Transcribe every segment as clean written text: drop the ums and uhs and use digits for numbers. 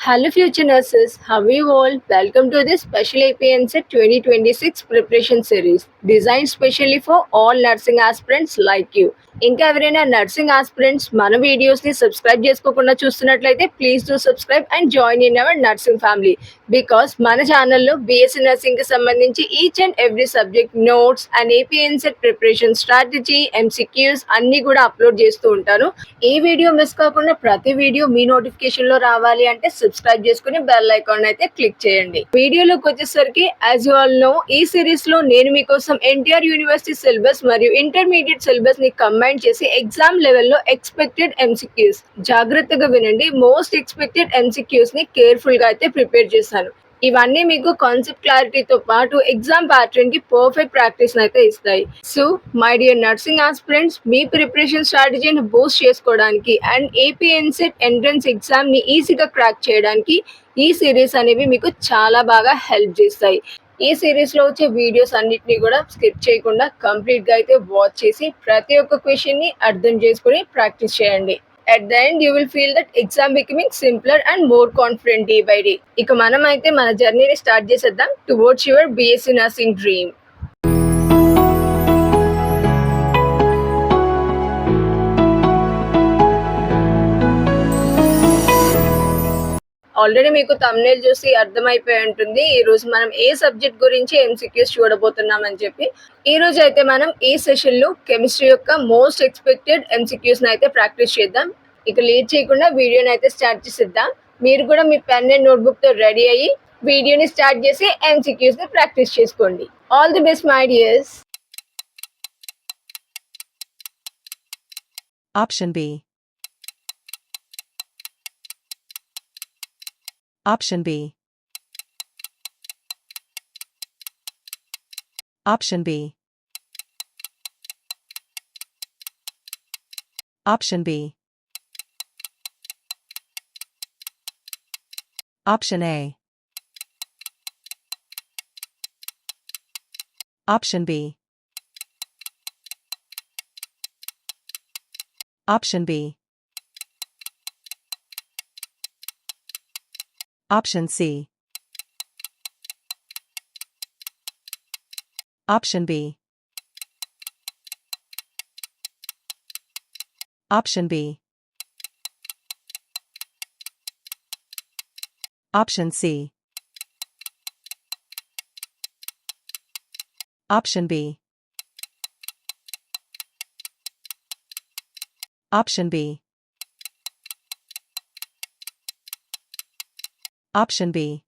Hello future nurses, how are you all? Welcome to this special APNCET 2026 preparation series designed specially for all nursing aspirants like you. ఇంకా ఎవరైనా nursing aspirants మన వీడియోస్ని subscribe చేసుకోకుండా చూస్తున్నట్లయితే please do subscribe and join in our nursing family because మన ఛానల్లో BSc నర్సింగ్కి సంబంధించి each and every subject notes and APNCET preparation strategy MCQs అన్నీ కూడా అప్లోడ్ చేస్తూ ఉంటాను. ఏ వీడియో మిస్ కాకుండా ప్రతి వీడియో మీ నోటిఫికేషన్లో రావాలి అంటే సబ్స్క్రైబ్ చేసుకుని బెల్ ఐకాన్ అయితే క్లిక్ చేయండి. వీడియోలోకి వచ్చేసరికి యాజ్ యూ ఆల్ నో ఈ సిరీస్లో నేను మీకోసం ఎన్టీఆర్ యూనివర్సిటీ సిలబస్ మరియు ఇంటర్మీడియట్ సిలబస్ని కంబైన్ చేసి ఎగ్జామ్ లెవెల్లో ఎక్స్పెక్టెడ్ ఎంసీక్యూస్ జాగ్రత్తగా వినండి. మోస్ట్ ఎక్స్పెక్టెడ్ ఎంసీక్యూస్ ని కేర్ఫుల్ గా అయితే ప్రిపేర్ చేశాను. ఇవన్నీ మీకు కాన్సెప్ట్ క్లారిటీతో పాటు ఎగ్జామ్ ప్యాటర్న్ కి పర్ఫెక్ట్ ప్రాక్టీస్ అయితే ఇస్తాయి. So my dear nursing aspirants, మీ ప్రిపరేషన్ స్ట్రాటజీని బూస్ట్ చేసుకోవడానికి అండ్ ఏపీఎన్సెట్ ఎంట్రన్స్ ఎగ్జామ్ ని ఈజీగా క్రాక్ చేయడానికి ఈ సిరీస్ అనేవి మీకు చాలా బాగా హెల్ప్ చేస్తాయి. ఈ సిరీస్లో వచ్చే వీడియోస్ అన్నిటినీ కూడా స్కిప్ చేయకుండా కంప్లీట్గా అయితే వాచ్ చేసి ప్రతి ఒక్క క్వశ్చన్ని అర్థం చేసుకుని ప్రాక్టీస్ చేయండి. At the end, you will feel that exam becoming simpler and more confident day by day. ఇక మనం అయితే మన జర్నీని స్టార్ట్ చేసేద్దాం towards your BSc nursing dream. Already మీకు thumbnail చూసి అర్థమైపోయి ఉంటుంది ఈ రోజు మనం ఏ సబ్జెక్ట్ గురించి ఎంసీక్యూస్ చూడబోతున్నాం అని చెప్పి. ఈ రోజు అయితే మనం ఈ సెషన్ లో కెమిస్ట్రీ యొక్క మోస్ట్ ఎక్స్పెక్టెడ్ ఎంసీక్యూస్ అయితే ప్రాక్టీస్ చేద్దాం. ఇక లేట్ చేయకుండా వీడియోని అయితే స్టార్ట్ చేసేద్దాం. మీరు కూడా మీ పెన్ అండ్ నోట్బుక్ తో రెడీ అయ్యి వీడియోని స్టార్ట్ చేసి ఎంసీక్యూస్ ని ప్రాక్టీస్ చేసుకోండి. All the best my dears. Option B. Option B. Option B. Option B. Option A. Option B. Option B. Option C. Option B. Option B. Option C. Option B. Option B. Option B.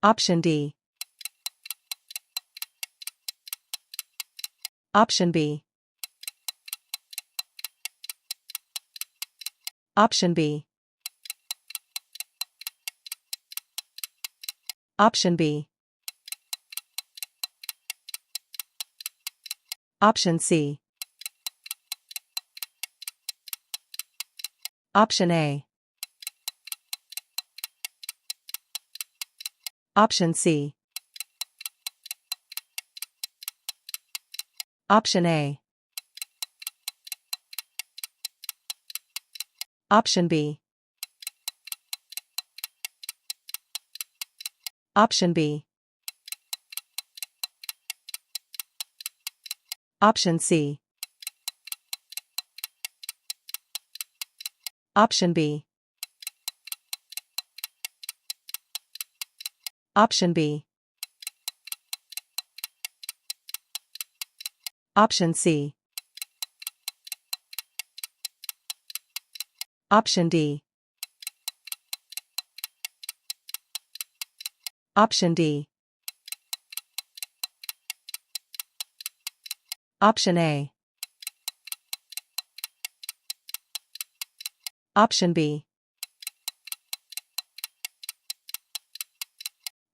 Option D. Option B. Option B. Option B. Option C. Option A. Option C. Option A. Option B. Option B. Option C. Option B. Option B. Option C. Option D. Option D. Option A. Option B.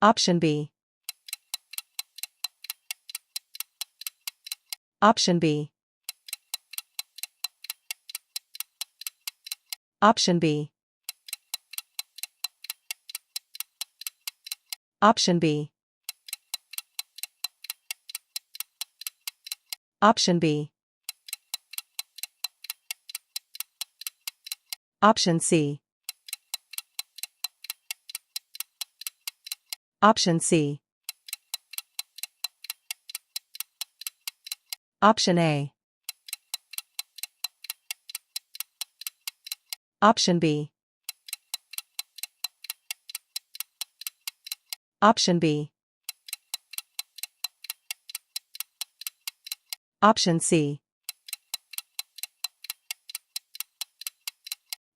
Option B. Option B. Option B. Option B. Option B. Option C. Option C. Option A. Option B. Option B. Option C.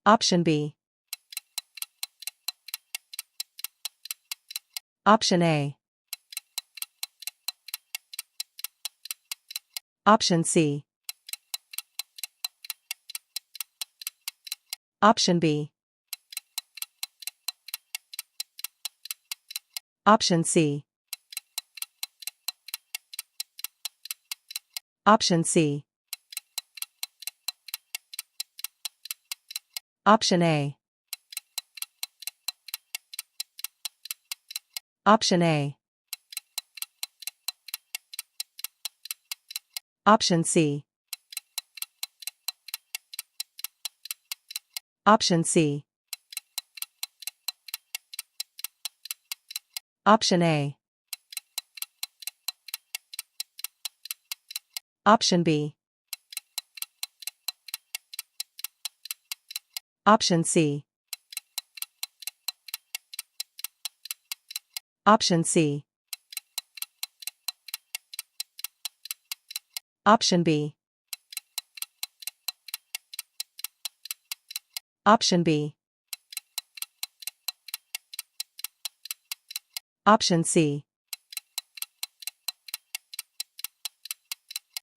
Option B. Option A. Option C. Option B. Option C. Option C. Option A. Option A. Option C. Option C. Option A. Option B. Option C. Option C. Option B. Option B. Option C.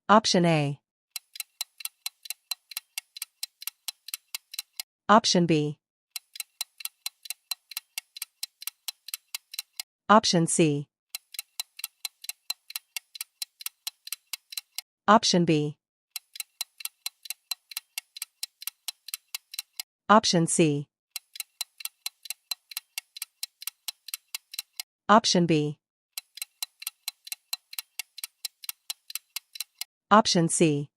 Option A. Option B. Option C. Option B. Option C. Option B. Option C.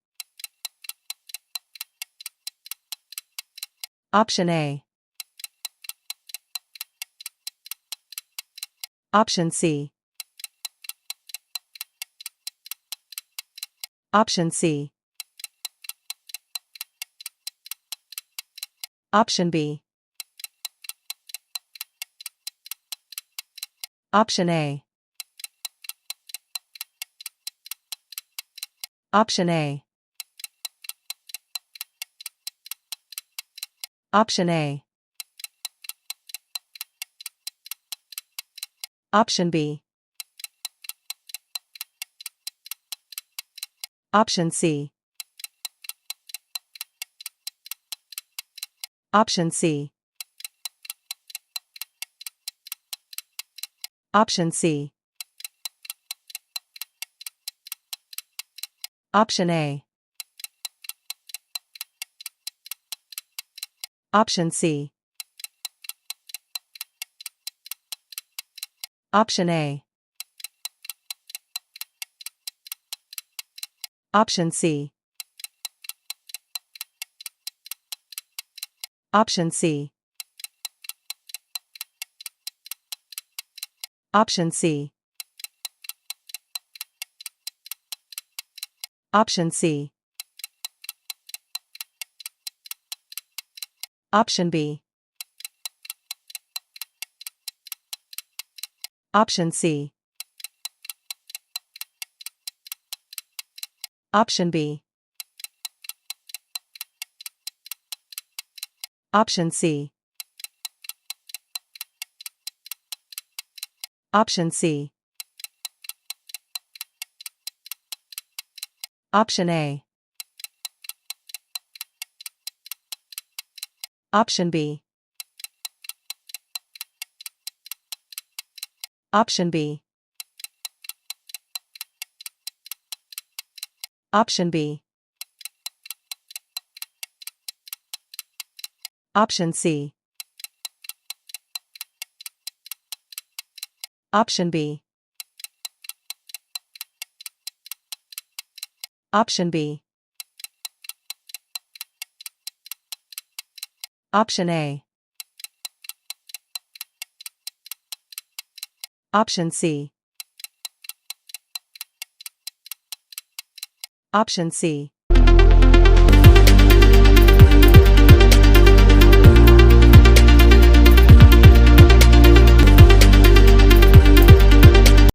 Option A. Option C. Option C. Option B. Option A. Option A. Option A. Option B. Option C. Option C. Option C. Option A. Option C. Option A. Option C. Option C. Option C. Option C. Option B. Option C. Option B. Option C. Option C. Option A. Option B. Option B. Option B. Option C. Option B. Option B. Option A. Option C. Option C.